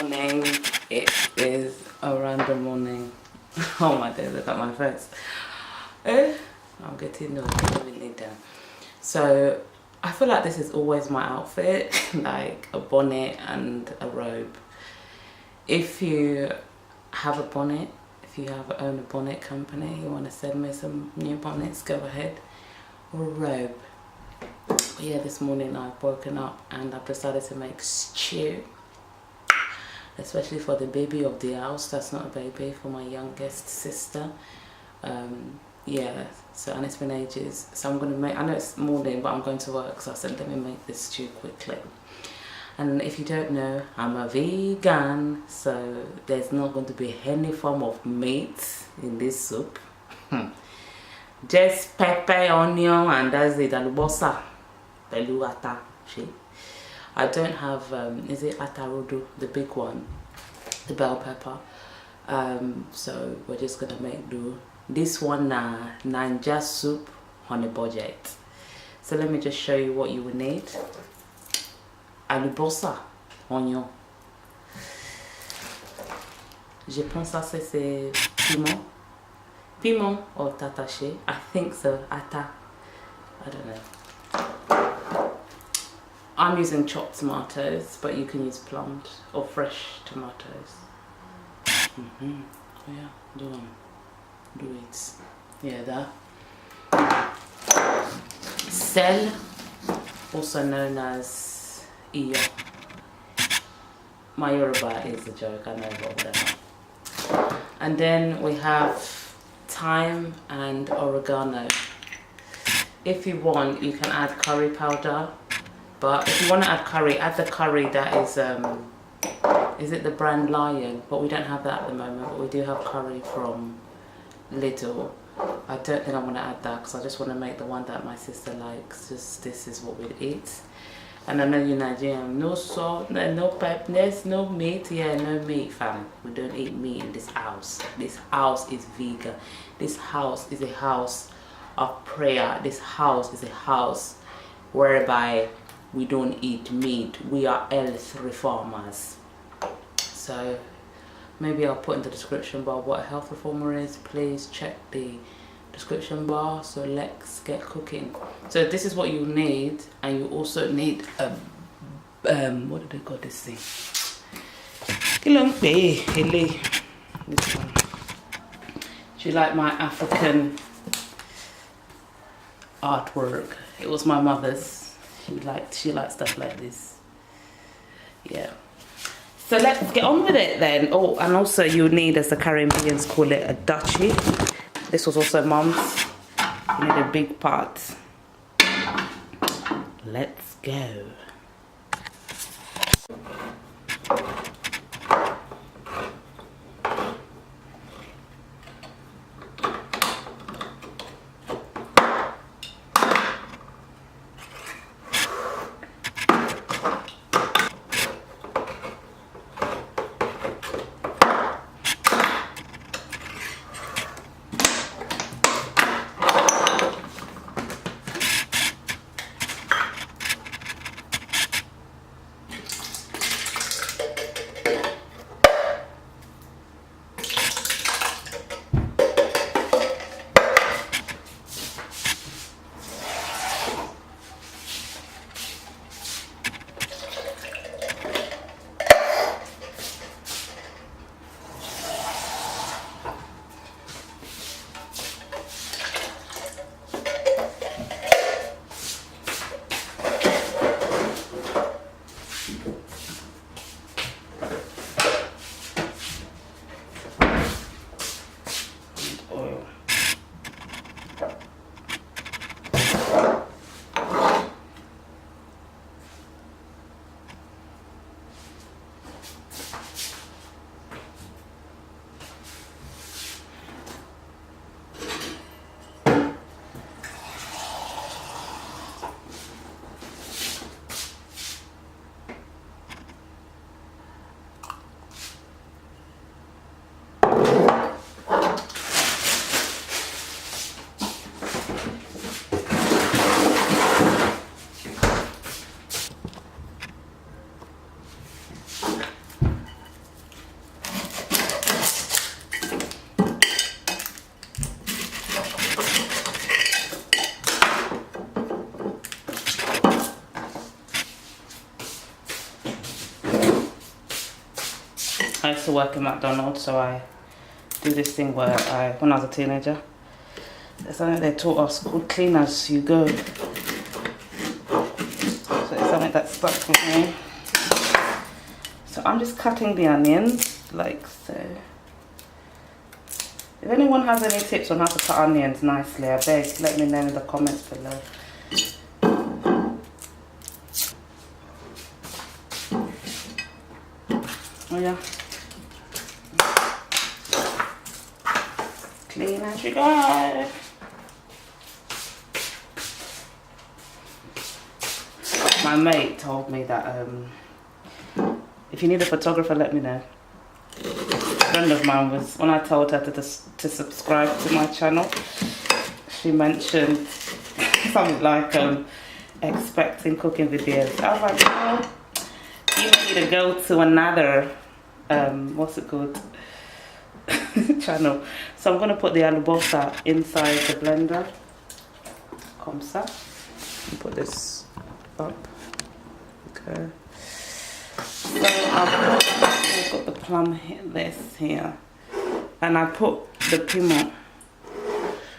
morning. It is a random morning. Oh my days, look at my face. I'm getting really down. So I feel like this is always my outfit, like a bonnet and a robe. If you have a bonnet, if you own a bonnet company, you want to send me some new bonnets, go ahead. Or a robe. But yeah, this morning I've woken up and I've decided to make stew, especially for the baby of the house. That's not a baby, for my youngest sister. Yeah, so, and it's been ages, so I'm going to make, I know it's morning but I'm going to work, so I said let me make this stew quickly. And if you don't know, I'm a vegan, so there's not going to be any form of meat in this soup. Just pepper, onion, and that's it. Alubosa, pelu ata. I don't have is it atarodo, the big one, the bell pepper. So we're just gonna make do. This one Nanja soup on a budget. So let me just show you what you will need. Alubosa, onion. Je pense que c'est piment. Piment or tatache. I think so. Ata. I don't know. I'm using chopped tomatoes, but you can use plumbed or fresh tomatoes. Yeah, do it. Yeah, that. Sel, also known as iyo. My Yoruba is a joke, I know, but whatever. And then we have thyme and oregano. If you want, you can add curry powder, but if you want to add curry, add the curry that is it the brand Lion? But we don't have that at the moment, but we do have curry from Lidl. I don't think I'm going to add that because I just want to make the one that my sister likes. Just this is what we'll eat. And I know you're Nigerian, no salt, no pepper, no meat. Yeah, no meat, fam. We don't eat meat in this house. This house is vegan. This house is a house of prayer. This house is a house whereby we don't eat meat. We are health reformers. So maybe I'll put in the description bar what a health reformer is. Please check the description bar. So let's get cooking. So this is what you need, and you also need what did they call this thing? This one. Do you like my African artwork? It was my mother's. She liked stuff like this. Yeah. So let's get on with it then. Oh, and also you need, as the Caribbeans call it, a duchy. This was also Mum's. You need a big pot. Let's go. I used to work in McDonald's, so I do this thing where when I was a teenager, there's something they taught us called clean as you go. So it's something that stuck with me. So I'm just cutting the onions like so. If anyone has any tips on how to cut onions nicely, I beg, let me know in the comments below. Oh yeah. Clean as you go. My mate told me that if you need a photographer, let me know. A friend of mine was, when I told her to subscribe to my channel, she mentioned something like expecting cooking videos. I was like, well, you need to go to another what's it called, channel. So I'm going to put the alubosa inside the blender, comme ça, and put this up. Okay, so I've got the plum here, this here, and I put the piment.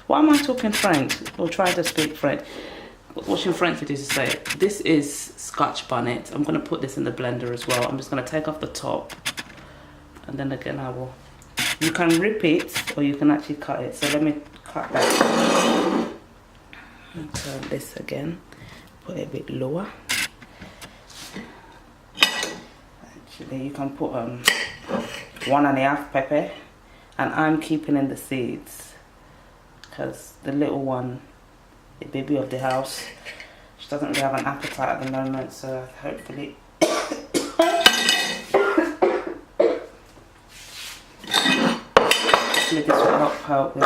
Why am I talking French or trying to speak French? Watching French videos to say, this is Scotch bonnet. I'm going to put this in the blender as well. I'm just going to take off the top, and then again I will, you can rip it or you can actually cut it. So let me cut that and turn this again, put it a bit lower. Actually you can put 1.5 pepper, and I'm keeping in the seeds because the little one, the baby of the house, she doesn't really have an appetite at the moment, so hopefully this will help her with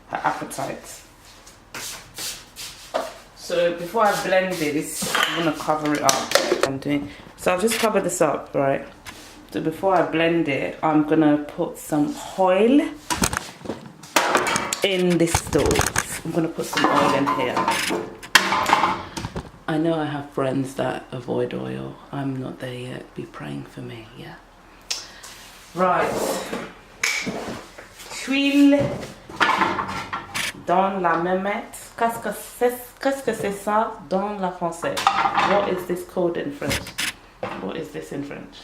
her appetite. So before I blend this, I'm gonna cover it up. So I've just covered this up, right? So before I blend it, I'm gonna put some oil in this stove. I'm gonna put some oil in here. I know I have friends that avoid oil. I'm not there yet. Be praying for me, yeah? Right. Huile dans la memette. Qu'est-ce que c'est ça dans la français? What is this called in French? What is this in French?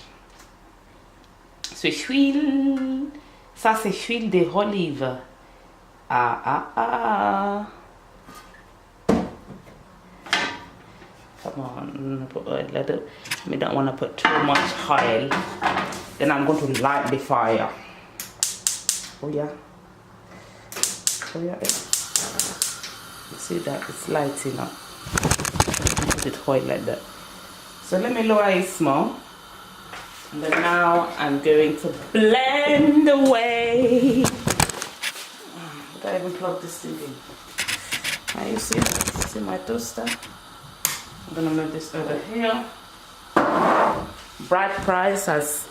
C'est huile. Ça c'est huile d'olive. Ah. Come on, put oil. We don't want to put too much oil. Then I'm going to light the fire. Oh yeah. You see that it's lighting up. Put it oil like that. So let me lower it small. And then now I'm going to blend away. Did I even plug this thing in? Now you see my toaster. I'm gonna move this over here. Bride price has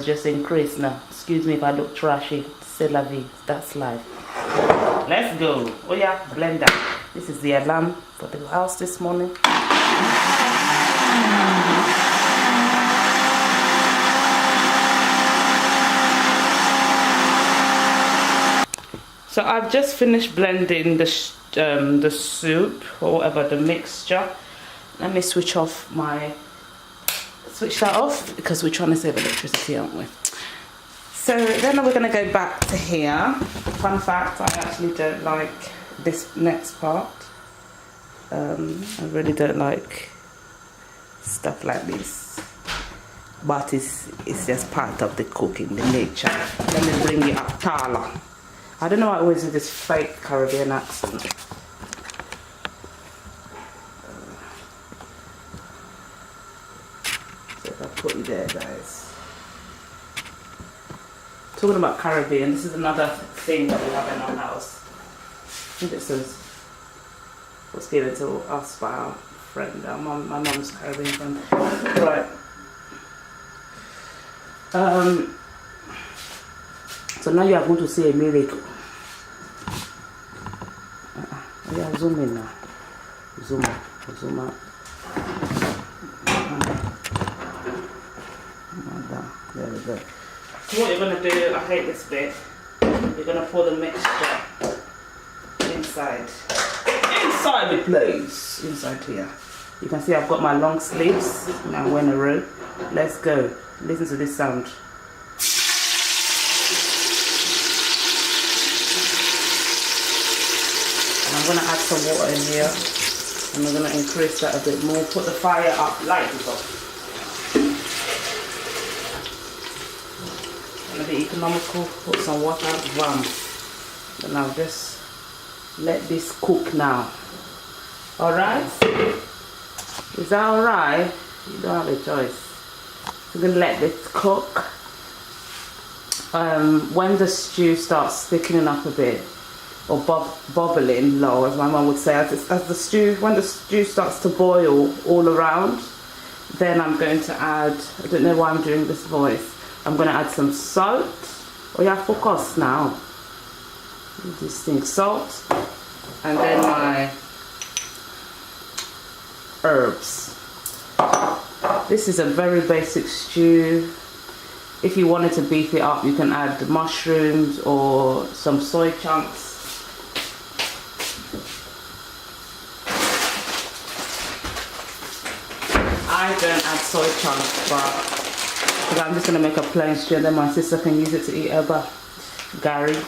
just increased now. Excuse me if I look trashy. C'est la vie. That's life. Let's go. Oh yeah, blender. This is the alarm for the house this morning. So I've just finished blending the soup or whatever, the mixture. Let me switch that off because we're trying to save electricity, aren't we? So then we're going to go back to here. Fun fact, I actually don't like this next part. I really don't like stuff like this. But it's just part of the cooking, the nature. Let me bring it up taller. I don't know why I always do this fake Caribbean accent. So if I put you there, guys. Talking about Caribbean, this is another thing that we have in our house. I think this was given to us by our friend, my mom's Caribbean friend. Right. So now you are going to see a miracle. Yeah, zoom in now. Zoom out. There we go. So what you're going to do, I hate this bit, you're going to pour the mixture inside. Inside the place. Inside here. You can see I've got my long sleeves. Now we're in a row. Let's go. Listen to this sound. And I'm going to add some water in here. And I'm going to increase that a bit more. Put the fire up, light it up. And be economical, put some water, bam. And I'll just let this cook now. Alright? Is that alright? You don't have a choice. We're going to let this cook. When the stew starts thickening up a bit, or bubbling low, as my mum would say, when the stew starts to boil all around, then I'm going to add, I don't know why I'm doing this voice, I'm going to add some salt. Oh yeah, focus now. This thing, salt, and then my herbs. This is a very basic stew. If you wanted to beef it up, you can add mushrooms or some soy chunks. I don't add soy chunks, but I'm just going to make a plain stew and then my sister can use it to eat her Gary.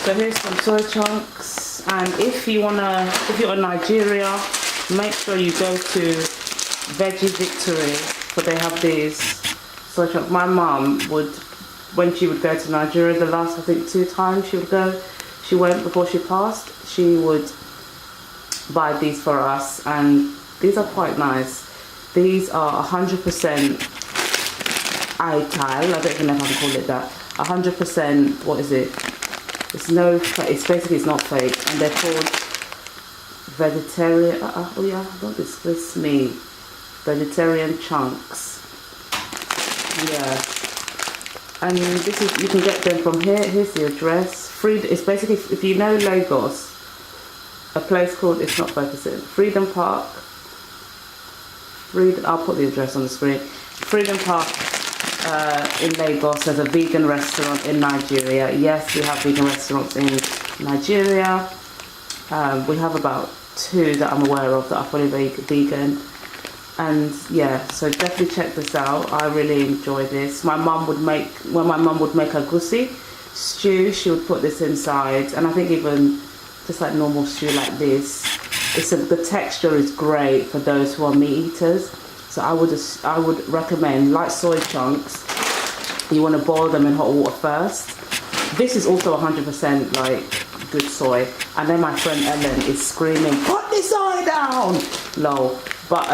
So here's some soy chunks, and if you're in Nigeria, make sure you go to Veggie Victory, but they have these soy chunks. My mum would, when she would go to Nigeria, the last I think 2 times she went before she passed, she would buy these for us, and these are quite nice. These are 100% ital, I don't even know if I can call it that. 100%, what is it? It's basically, it's not fake, and they're called vegetarian. Oh yeah, don't disgrace me. Vegetarian chunks. Yeah, and this is, you can get them from here. Here's the address. It's basically, if you know Lagos, a place called, it's not focusing, Freedom Park. I'll put the address on the screen. Freedom Park. In Lagos, there's a vegan restaurant in Nigeria. Yes, we have vegan restaurants in Nigeria. We have about 2 that I'm aware of that are fully vegan. And yeah, so definitely check this out. I really enjoy this. When my mum would make a gusi stew, she would put this inside. And I think even just like normal stew like this, the texture is great for those who are meat eaters. So I would recommend, like soy chunks, you want to boil them in hot water first. This is also 100% like good soy. And then my friend Ellen is screaming, put this soy down! Lol. But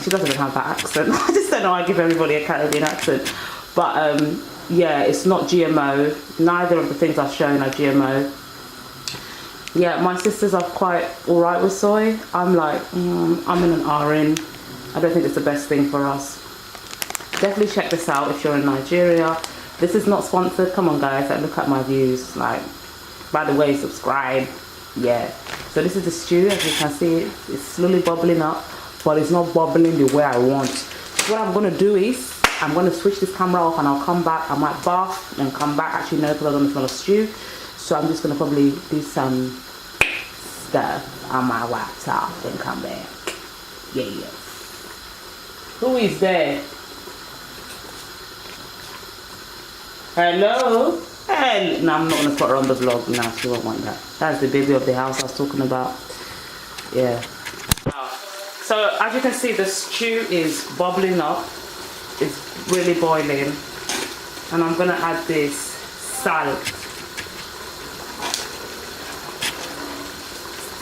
she doesn't have that accent. I just don't know, I give everybody a Caribbean accent. But yeah, it's not GMO. Neither of the things I've shown are GMO. Yeah, my sisters are quite alright with soy. I'm like, I'm in an RN. I don't think it's the best thing for us. Definitely check this out if you're in Nigeria. This is not sponsored. Come on guys, like, look at my views. Like, by the way, subscribe. Yeah. So this is the stew. As you can see, it's slowly bubbling up, but it's not bubbling the way I want. So what I'm going to do is, I'm going to switch this camera off and I'll come back. I might bath and come back. Actually, no, because I don't smell a stew. So I'm just going to probably do some stuff on my laptop and come back. Yeah. Who is there? Hello? Hey. No, I'm not going to put her on the vlog now. She won't want that. That's the baby of the house I was talking about. Yeah. So as you can see, the stew is bubbling up. It's really boiling. And I'm going to add this salt.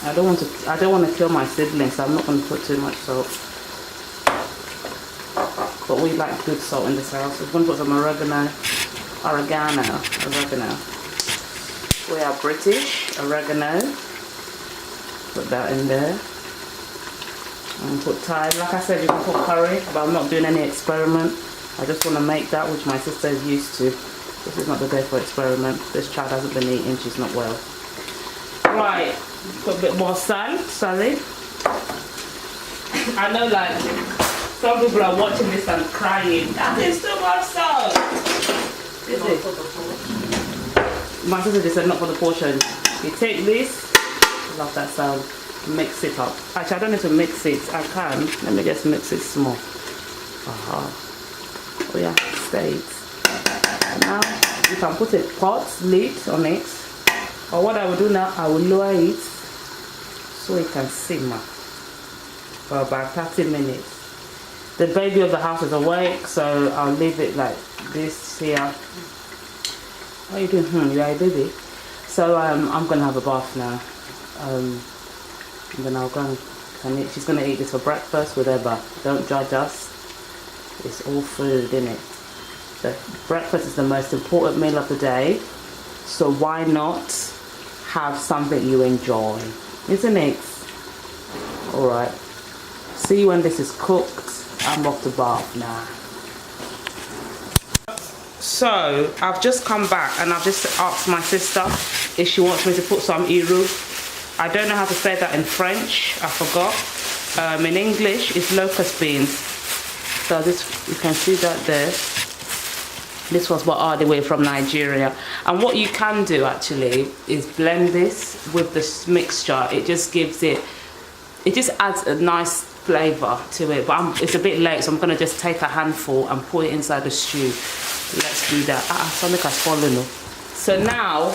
I don't want to kill my siblings, so I'm not going to put too much salt. But we like good salt in this house. We're going to put some oregano. We are British. Oregano. Put that in there. And put thyme. Like I said, you can put curry, but I'm not doing any experiment. I just want to make that which my sister is used to. This is not the day for experiment. This child hasn't been eating, she's not well. Right, put a bit more salt, sorry. I know, like, Some people are watching this and crying. That is too much salt. Is it? My sister just said not for the portion. You take this. I love that sound. Mix it up. Actually, I don't need to mix it. I can. Let me just mix it small. Oh yeah, stays. Now you can put a pot lid on it. Or what I will do now, I will lower it so it can simmer for about 30 minutes. The baby of the house is awake, so I'll leave it like this here. What are you doing? You are a baby. So I'm gonna have a bath now. And then I'll go and eat. She's gonna eat this for breakfast, whatever. Don't judge us. It's all food, isn't it? So breakfast is the most important meal of the day. So why not have something you enjoy, isn't it? All right. See you when this is cooked. I'm off to bath now. So I've just come back and I've just asked my sister if she wants me to put some iru. I don't know how to say that in French. I forgot. In English, it's locust beans. So this, you can see that there. This was brought all the way from Nigeria. And what you can do actually is blend this with this mixture. It just gives it, it just adds a nice flavour to it. But it's a bit late, so I'm going to just take a handful and put it inside the stew. Let's do that. Something has fallen. So now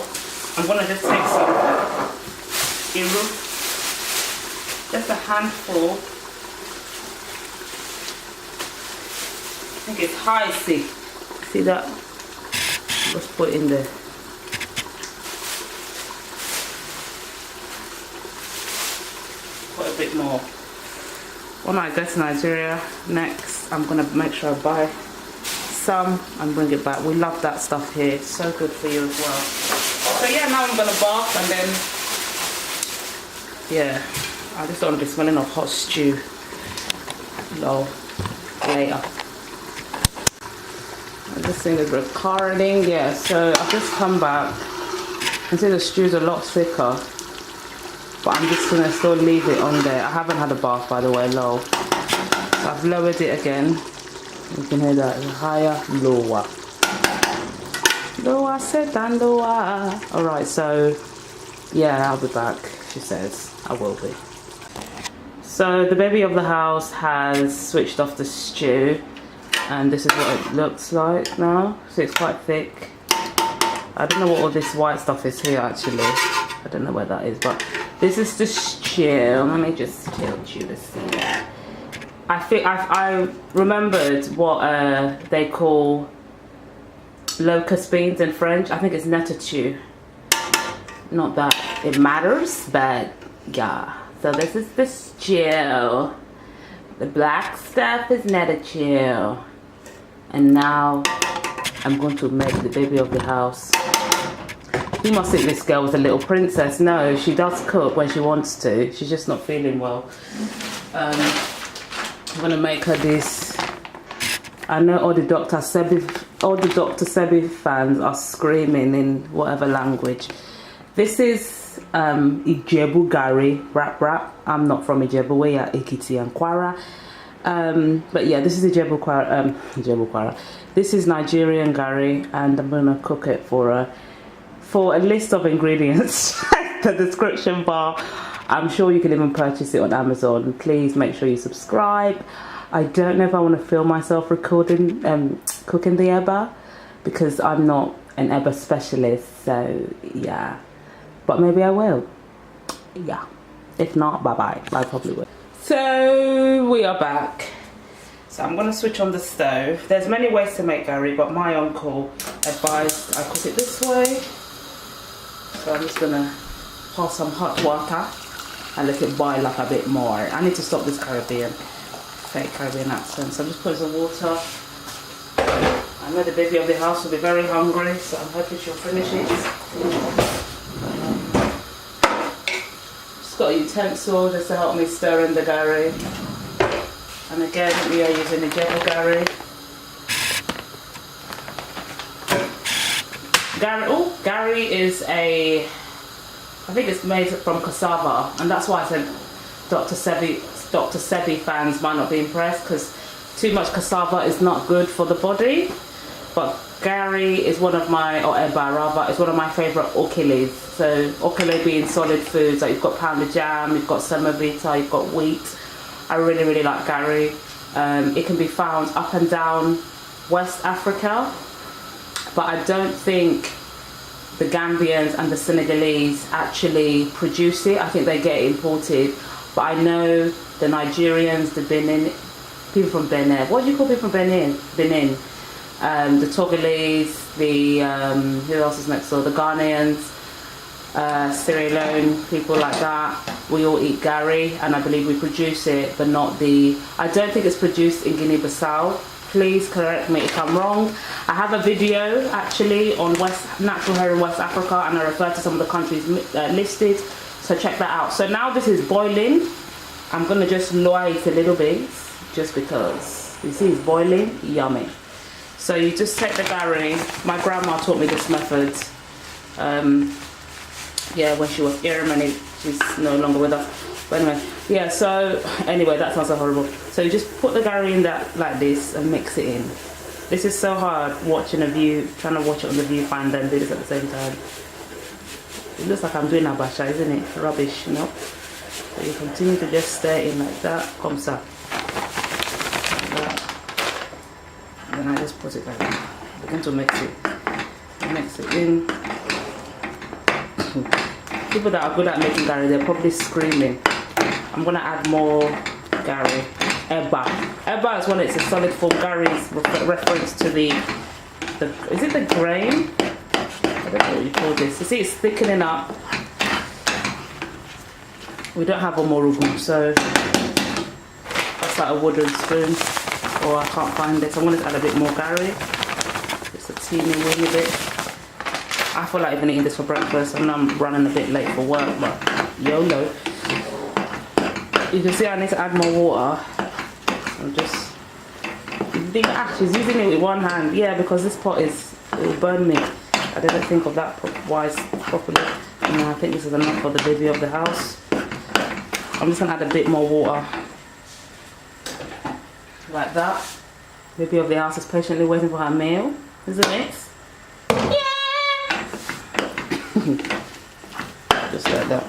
I'm going to just take some iru, just a handful. I think it's high C. See that? Let's put it in there. Put a bit more. When I go to Nigeria next, I'm gonna make sure I buy some and bring it back. We love that stuff here. It's so good for you as well. So yeah, now I'm gonna bath and then, yeah, I just don't want to be smelling of hot stew. No, later. This thing is recording, yeah. So I've just come back. You can see the stew's a lot thicker, but I'm just gonna still leave it on there. I haven't had a bath, by the way, low. So I've lowered it again. You can hear that higher, lower. Lower, sit down, lower. All right, so yeah, I'll be back. She says I will be. So the baby of the house has switched off the stew. And this is what it looks like now. So it's quite thick. I don't know what all this white stuff is here actually. I don't know where that is, but this is the stew. Let me just tilt you to see that. I remembered what they call locust beans in French. I think it's netachu. Not that it matters, but yeah. So this is the stew. The black stuff is netachu. And now I'm going to make the baby of the house. You must think this girl was a little princess. No, she does cook when she wants to. She's just not feeling well. I'm gonna make her this. I know all the Dr. Sebi fans are screaming in whatever language. This is Ijebu Gari wrap. I'm not from Ijebu, we are Ekiti and Kwara. But yeah, this is Ijebu Kwara. This is Nigerian Gari, and I'm gonna cook it for a list of ingredients. The description bar. I'm sure you can even purchase it on Amazon. Please make sure you subscribe. I don't know if I want to film myself recording cooking the eba, because I'm not an eba specialist. So yeah, but maybe I will. Yeah, if not, bye bye. I probably will. So we are back. So I'm going to switch on the stove. There's many ways to make gari, but my uncle advised I cook it this way. So I'm just going to pour some hot water and let it boil up a bit more. I need to stop this fake Caribbean accent. So I'm just putting some water. I know the baby of the house will be very hungry, so I'm hoping she'll finish it. Got a utensil just to help me stir in the gari, and again we are using the Ijebu gari. Gari is I think it's made from cassava, and that's why I said Dr. Sebi fans might not be impressed, because too much cassava is not good for the body. But gari is one of my, or eba rather, is one of my favourite okeles. So okele being solid foods, like you've got pounded jam, you've got semovita, you've got wheat. I really, really like gari. It can be found up and down West Africa, but I don't think the Gambians and the Senegalese actually produce it. I think they get it imported. But I know the Nigerians, the Benin, people from Benin. What do you call people from Benin? Benin. The Togolese, the who else is next door? The Ghanaians, Sierra Leone, people like that. We all eat gari, and I believe we produce it, but not the. I don't think it's produced in Guinea-Bissau. Please correct me if I'm wrong. I have a video actually on natural hair in West Africa, and I refer to some of the countries listed. So check that out. So now this is boiling. I'm gonna just lower it a little bit, just because you see it's boiling. Yummy. So you just take the gari. My grandma taught me this method. Yeah, when she was here, and she's no longer with us. But anyway, yeah. So anyway, that sounds so horrible. So you just put the gari in that like this and mix it in. This is so hard watching a view, trying to watch it on the viewfinder and do this at the same time. It looks like I'm doing abacha, isn't it? Rubbish, no? So you continue to just stir in like that. Comme ça. Then I just put it like that. Begin to mix it. Mix it in. People that are good at making gari, they're probably screaming. I'm gonna add more gari. Eba. Eba is when it's a solid form. Gari is reference to the is it the grain? I don't know what you call this. You see, it's thickening up. We don't have a morugu, so that's like a wooden spoon. Or I can't find it. So I'm going to add a bit more gari. Just a teeny weeny bit. I feel like even eating this for breakfast. I know I'm running a bit late for work, but YOLO. You can see I need to add more water. I'm just she's using it with one hand. Yeah, because this pot it will burn me. I didn't think of that properly. No, I think this is enough for the baby of the house. I'm just going to add a bit more water. Like that. Baby of the house is patiently waiting for her meal, isn't it? Yeah! Just like that.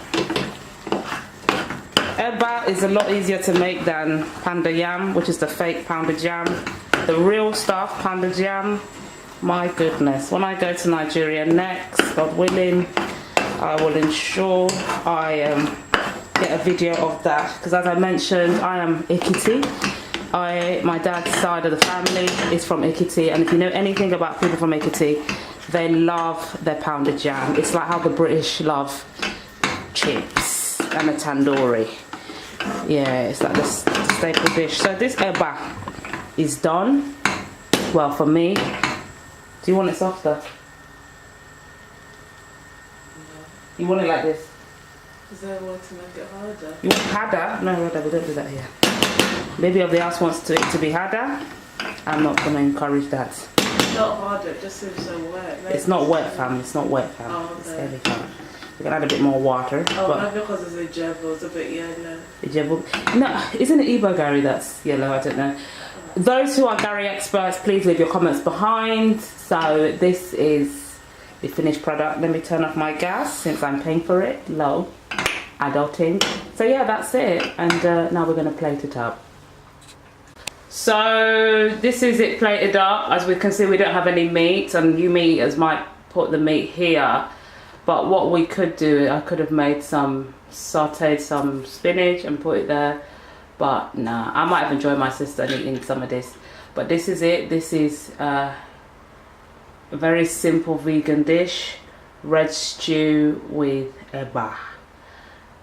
Eba is a lot easier to make than pounded yam, which is the fake pounded jam. The real stuff, pounded jam, my goodness. When I go to Nigeria next, God willing, I will ensure I get a video of that. Because as I mentioned, I am Ekiti. My dad's side of the family is from Ekiti, and if you know anything about people from Ekiti, they love their pounded jam. It's like how the British love chips and a tandoori. Yeah, it's like the staple dish. So this eba is done. Well, for me. Do you want it softer? No. You want it like this? Is there a way to make it harder? You want harder? No, we don't do that here. Baby of the house wants it to be harder. I'm not going to encourage that. It's not harder, it just seems so wet. Maybe it's not wet, fam. It's not wet, fam. Oh, okay. It's heavy, fam. We can add a bit more water. Oh, maybe because it's a jebble, it's a bit yellow. A jebble? No, isn't it Igbo gari that's yellow? I don't know. Those who are gari experts, please leave your comments behind. So this is the finished product. Let me turn off my gas since I'm paying for it. Low. Adulting. So yeah, that's it. And now we're going to plate it up. So this is it plated up. As we can see, we don't have any meat, and you meat as might put the meat here. But what we could do, I could have made sauteed some spinach and put it there. But nah, I might have enjoyed my sister eating some of this. But this is it. This is a very simple vegan dish. Red stew with eba.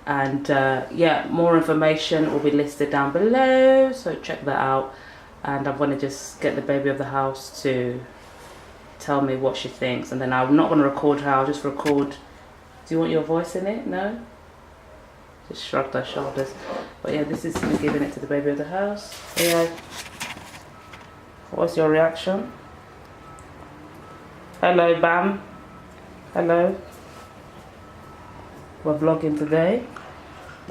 And yeah, more information will be listed down below, so check that out. And I'm going to just get the baby of the house to tell me what she thinks, and then I'm not going to record her, I'll just record. Do you want your voice in it? No? Just shrugged her shoulders. But yeah, this is me giving it to the baby of the house. Yeah. What's your reaction? Hello, Bam. Hello. We're vlogging today.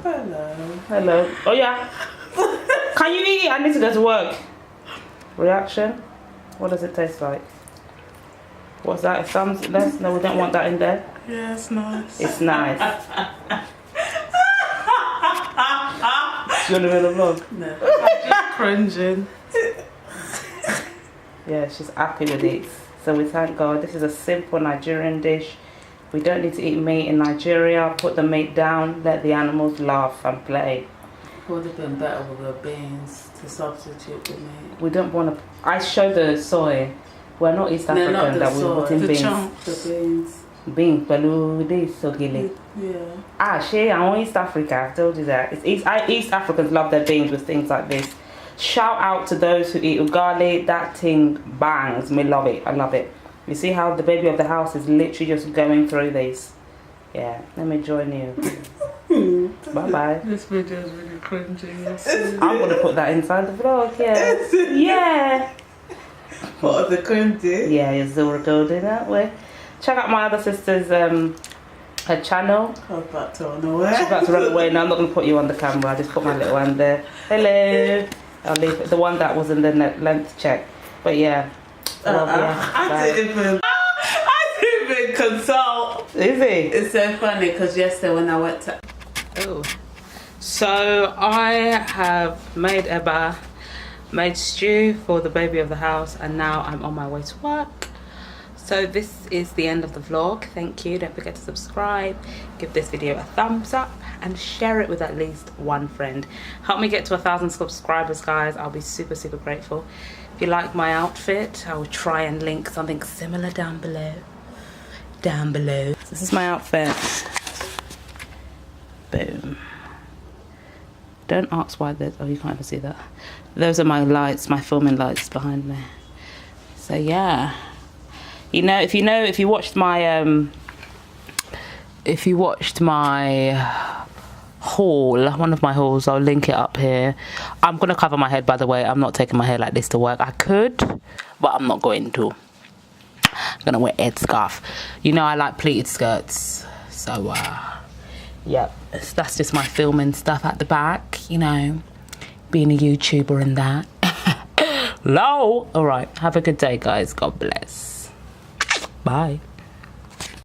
Hello. Hello. Oh yeah. Can you eat? I need to go to work. Reaction? What does it taste like? What's that? Thumbs less? No, we don't want that in there. Yeah, it's nice. It's nice. You want to be in the vlog? No. I'm just cringing. Yeah, she's happy with it. So we thank God. This is a simple Nigerian dish. We don't need to eat meat in Nigeria. Put the meat down, let the animals laugh and play. Would have been better with the beans to substitute the meat. We don't want to. I show the soy. We're not East African not the that we soy, put in the beans. chunks. The beans. Beans, pẹ̀lú this sogele. Yeah. I'm East Africa. I've told you that. East Africans love their beans with things like this. Shout out to those who eat ugali. That thing bangs. Me love it. I love it. You see how the baby of the house is literally just going through this. Yeah. Let me join you. Bye bye. This video is really cringy. Yes. I'm gonna put that inside the vlog. Yeah. Yeah. What are the cringy? Yeah, it's still recording that way. Check out my other sister's her channel. I'm about to run away. She's about to run away now. I'm not going to put you on the camera. I just put my little one there. Hello. I'll leave it. The one that was in the length check. But yeah. Love you. I didn't even consult. Is it? It's so funny because yesterday when I went to... Oh. So I have made Eba, made stew for the baby of the house, and now I'm on my way to work. So this is the end of the vlog. Thank you. Don't forget to subscribe, give this video a thumbs up, and share it with at least one friend. Help me get to 1,000 subscribers, guys. I'll be super grateful. If you like my outfit, I will try and link something similar down below. This is my outfit. Boom. Don't ask why there's... Oh, you can't even see that. Those are my lights, my filming lights behind me. So yeah. If you watched my haul, one of my hauls, I'll link it up here. I'm gonna cover my head, by the way. I'm not taking my hair like this to work. I could, but I'm not going to. I'm gonna wear a headscarf. I like pleated skirts. So yeah, that's just my filming stuff at the back, being a YouTuber and that. Low. All right, have a good day, guys. God bless. Bye.